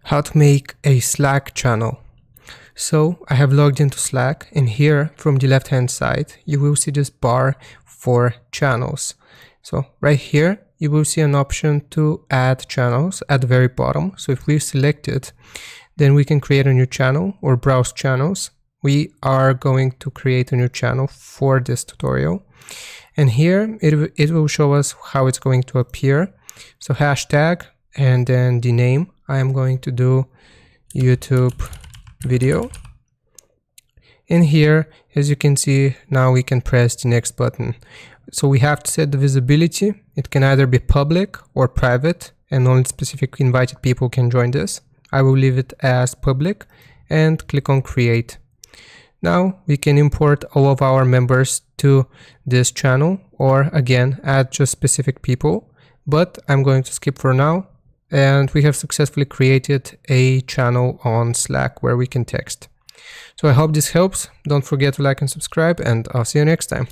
How to make a Slack channel. So I have logged into Slack, and here from the left hand side you will see this bar for channels. So right here you will see an option to add channels at the very bottom. So if we select it, then we can create a new channel or browse channels. We are going to create a new channel for this tutorial, and here it will show us how it's going to appear. So hashtag and then the name. I am going to do YouTube video. And here, as you can see, now we can press the next button. So we have to set the visibility. It can either be public or private, and only specific invited people can join this. I will leave it as public and click on create. Now we can import all of our members to this channel, or again add just specific people, but I'm going to skip for now. And we have successfully created a channel on Slack where we can text. So I hope this helps. Don't forget to like and subscribe, and I'll see you next time.